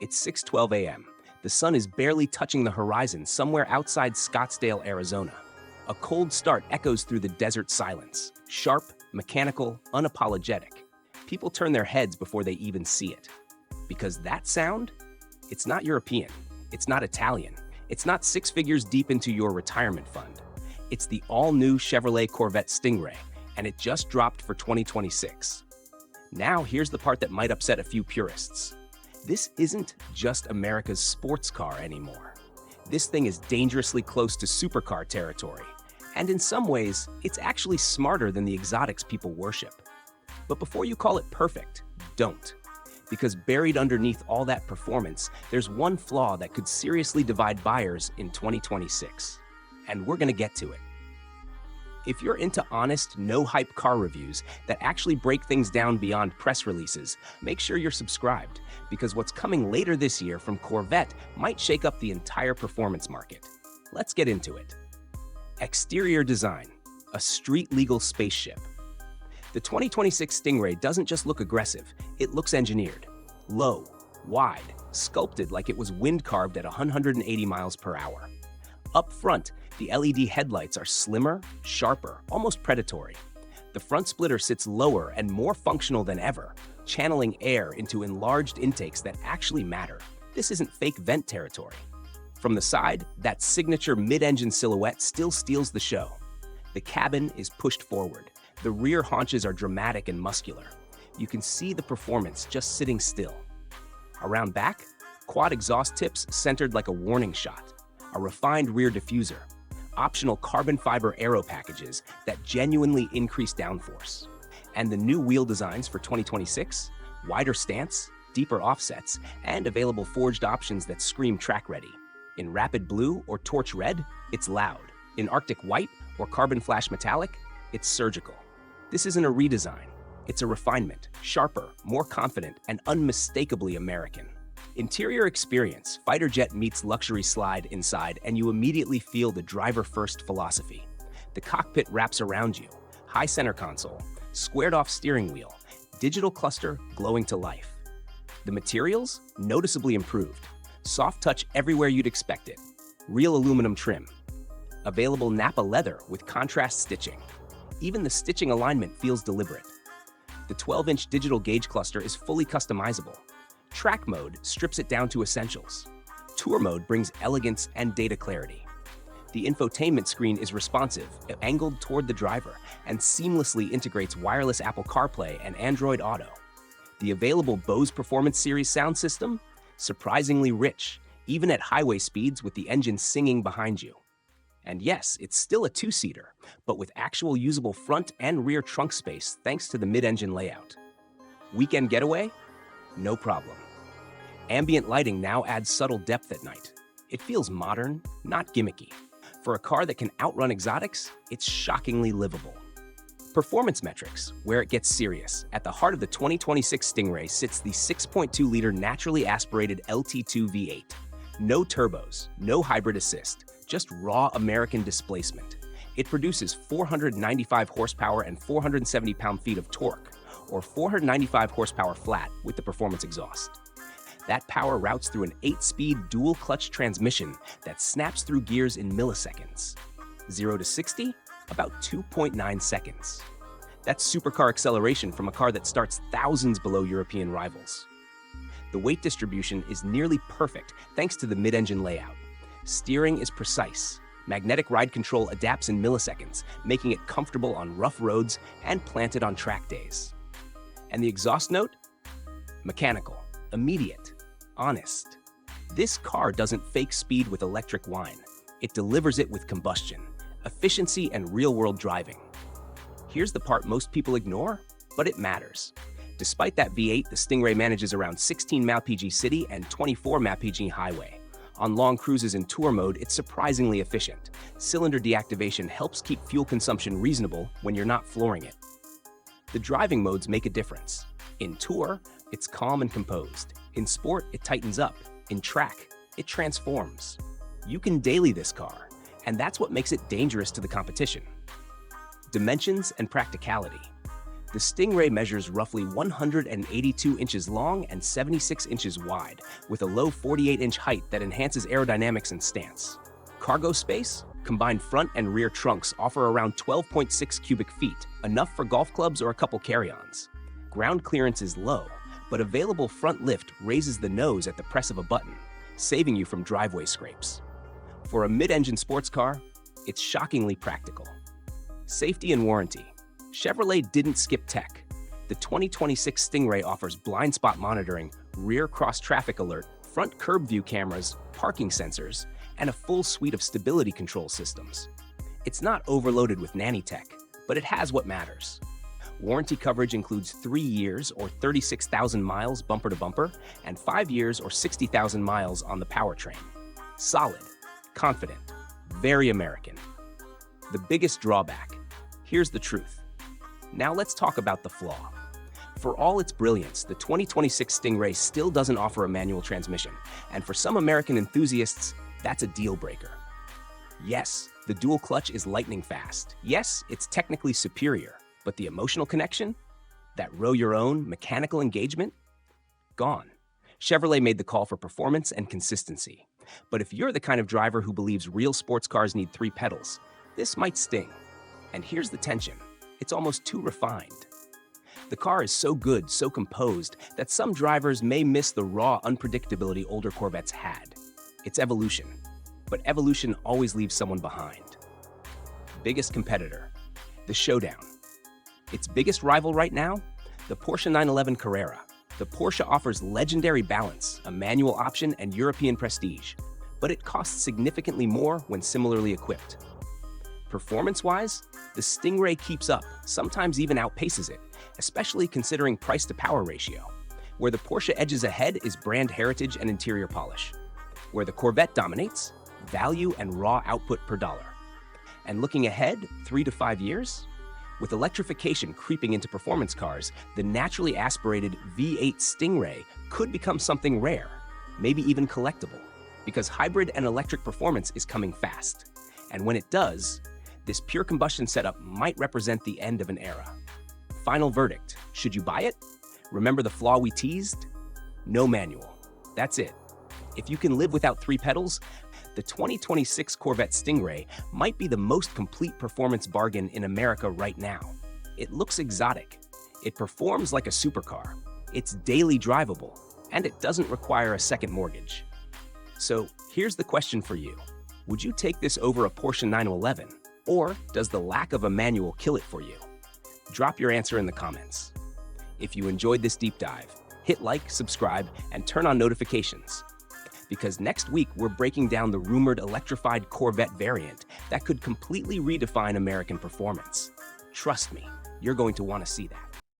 It's 6:12 a.m. The sun is barely touching the horizon somewhere outside Scottsdale, Arizona. A cold start echoes through the desert silence. Sharp, mechanical, unapologetic. People turn their heads before they even see it. Because that sound? It's not European. It's not Italian. It's not six figures deep into your retirement fund. It's the all-new Chevrolet Corvette Stingray, and it just dropped for 2026. Now here's the part that might upset a few purists. This isn't just America's sports car anymore. This thing is dangerously close to supercar territory, and in some ways, it's actually smarter than the exotics people worship. But before you call it perfect, don't. Because buried underneath all that performance, there's one flaw that could seriously divide buyers in 2026. And we're gonna get to it. If you're into honest, no-hype car reviews that actually break things down beyond press releases, make sure you're subscribed, because what's coming later this year from Corvette might shake up the entire performance market. Let's get into it. Exterior design, a street-legal spaceship. The 2026 Stingray doesn't just look aggressive, it looks engineered. Low, wide, sculpted like it was wind-carved at 180 miles per hour. Up front, the LED headlights are slimmer, sharper, almost predatory. The front splitter sits lower and more functional than ever, channeling air into enlarged intakes that actually matter. This isn't fake vent territory. From the side, that signature mid-engine silhouette still steals the show. The cabin is pushed forward. The rear haunches are dramatic and muscular. You can see the performance just sitting still. Around back, quad exhaust tips centered like a warning shot. A refined rear diffuser, optional carbon fiber aero packages that genuinely increase downforce. And the new wheel designs for 2026, wider stance, deeper offsets, and available forged options that scream track ready. In rapid blue or torch red, it's loud. In Arctic white or carbon flash metallic, it's surgical. This isn't a redesign. It's a refinement, sharper, more confident, and unmistakably American. Interior experience, fighter jet meets luxury slide inside, and you immediately feel the driver-first philosophy. The cockpit wraps around you, high center console, squared-off steering wheel, digital cluster glowing to life. The materials, noticeably improved. Soft touch everywhere you'd expect it. Real aluminum trim. Available Napa leather with contrast stitching. Even the stitching alignment feels deliberate. The 12-inch digital gauge cluster is fully customizable. Track mode strips it down to essentials. Tour mode brings elegance and data clarity. The infotainment screen is responsive, angled toward the driver, and seamlessly integrates wireless Apple CarPlay and Android Auto. The available Bose Performance Series sound system? Surprisingly rich, even at highway speeds with the engine singing behind you. And yes, it's still a two-seater, but with actual usable front and rear trunk space thanks to the mid-engine layout. Weekend getaway? No problem. Ambient lighting now adds subtle depth at night. It feels modern, not gimmicky. For a car that can outrun exotics, it's shockingly livable. Performance metrics, where it gets serious. At the heart of the 2026 Stingray sits the 6.2-liter naturally aspirated LT2 V8. No turbos, no hybrid assist, just raw American displacement. It produces 495 horsepower and 470 pound-feet of torque, or 495 horsepower flat with the performance exhaust. That power routes through an 8-speed dual-clutch transmission that snaps through gears in milliseconds. 0 to 60, about 2.9 seconds. That's supercar acceleration from a car that starts thousands below European rivals. The weight distribution is nearly perfect thanks to the mid-engine layout. Steering is precise. Magnetic ride control adapts in milliseconds, making it comfortable on rough roads and planted on track days. And the exhaust note? Mechanical, immediate, honest. This car doesn't fake speed with electric whine. It delivers it with combustion, efficiency, and real-world driving. Here's the part most people ignore, but it matters. Despite that V8, the Stingray manages around 16 mpg city and 24 mpg highway. On long cruises in tour mode, it's surprisingly efficient. Cylinder deactivation helps keep fuel consumption reasonable when you're not flooring it. The driving modes make a difference. In tour, it's calm and composed. In sport, it tightens up. In track, it transforms. You can daily this car, and that's what makes it dangerous to the competition. Dimensions and practicality. The Stingray measures roughly 182 inches long and 76 inches wide, with a low 48-inch height that enhances aerodynamics and stance. Cargo space? Combined front and rear trunks offer around 12.6 cubic feet, enough for golf clubs or a couple carry-ons. Ground clearance is low, but available front lift raises the nose at the press of a button, saving you from driveway scrapes. For a mid-engine sports car, it's shockingly practical. Safety and warranty. Chevrolet didn't skip tech. The 2026 Stingray offers blind spot monitoring, rear cross-traffic alert, front curb view cameras, parking sensors, and a full suite of stability control systems. It's not overloaded with nanny tech, but it has what matters. Warranty coverage includes 3 years or 36,000 miles bumper to bumper, and 5 years or 60,000 miles on the powertrain. Solid, confident, very American. The biggest drawback. Here's the truth. Now let's talk about the flaw. For all its brilliance, the 2026 Stingray still doesn't offer a manual transmission, and for some American enthusiasts, that's a deal breaker. Yes, the dual clutch is lightning fast. Yes, it's technically superior, but the emotional connection? That row your own mechanical engagement? Gone. Chevrolet made the call for performance and consistency. But if you're the kind of driver who believes real sports cars need 3 pedals, this might sting. And here's the tension. It's almost too refined. The car is so good, so composed, that some drivers may miss the raw unpredictability older Corvettes had. It's evolution. But evolution always leaves someone behind. Biggest competitor. The showdown. Its biggest rival right now? The Porsche 911 Carrera. The Porsche offers legendary balance, a manual option, and European prestige. But it costs significantly more when similarly equipped. Performance-wise, the Stingray keeps up, sometimes even outpaces it, especially considering price-to-power ratio. Where the Porsche edges ahead is brand heritage and interior polish. Where the Corvette dominates, value and raw output per dollar. And looking ahead, 3 to 5 years? With electrification creeping into performance cars, the naturally aspirated V8 Stingray could become something rare, maybe even collectible, because hybrid and electric performance is coming fast. And when it does, this pure combustion setup might represent the end of an era. Final verdict, should you buy it? Remember the flaw we teased? No manual. That's it. If you can live without 3 pedals, the 2026 Corvette Stingray might be the most complete performance bargain in America right now. It looks exotic. It performs like a supercar. It's daily drivable, and it doesn't require a second mortgage. So here's the question for you. Would you take this over a Porsche 911? Or does the lack of a manual kill it for you? Drop your answer in the comments. If you enjoyed this deep dive, hit like, subscribe, and turn on notifications. Because next week, we're breaking down the rumored electrified Corvette variant that could completely redefine American performance. Trust me, you're going to want to see that.